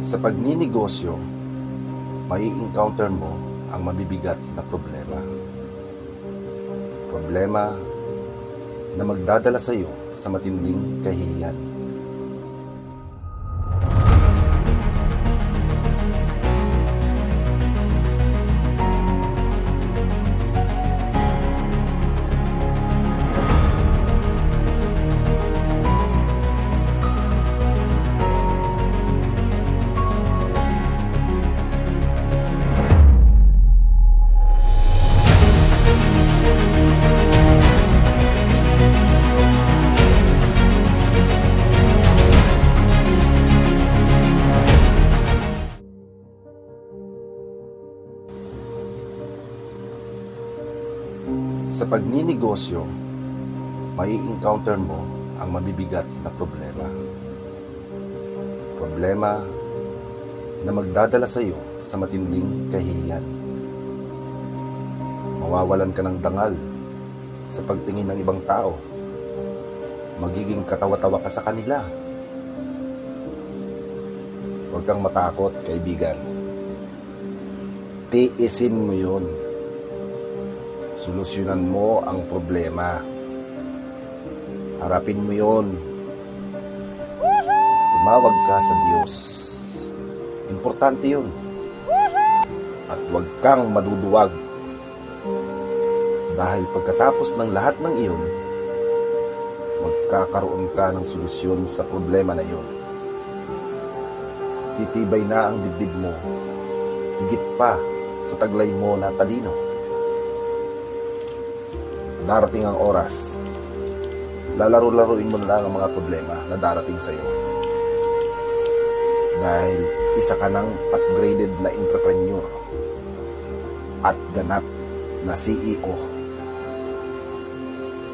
Sa pagninegosyo, may encounter mo ang mabibigat na problema. Problema na magdadala sa iyo sa matinding kahihiyan. Sa pagninegosyo, may encounter mo ang mabibigat na problema. Problema na magdadala sa iyo sa matinding kahihiyan. Mawawalan ka ng dangal sa pagtingin ng ibang tao. Magiging katawa-tawa ka sa kanila. Huwag kang matakot, kaibigan. Tiisin mo yun. Solusyonan mo ang problema. Harapin mo yun. Tumawag ka sa Diyos. Importante yun. At huwag kang maduduwag. Dahil pagkatapos ng lahat ng iyon, magkakaroon ka ng solusyon sa problema na iyon. Titibay na ang dibdib mo. Higit pa sa taglay mo na talino. Darating ang oras, lalaro-laruin mo na lang ang mga problema na darating sa iyo. Dahil isa ka ng upgraded na entrepreneur at ganap na CEO.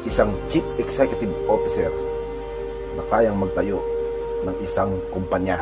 Isang Chief Executive Officer na kayang magtayo ng isang kumpanya.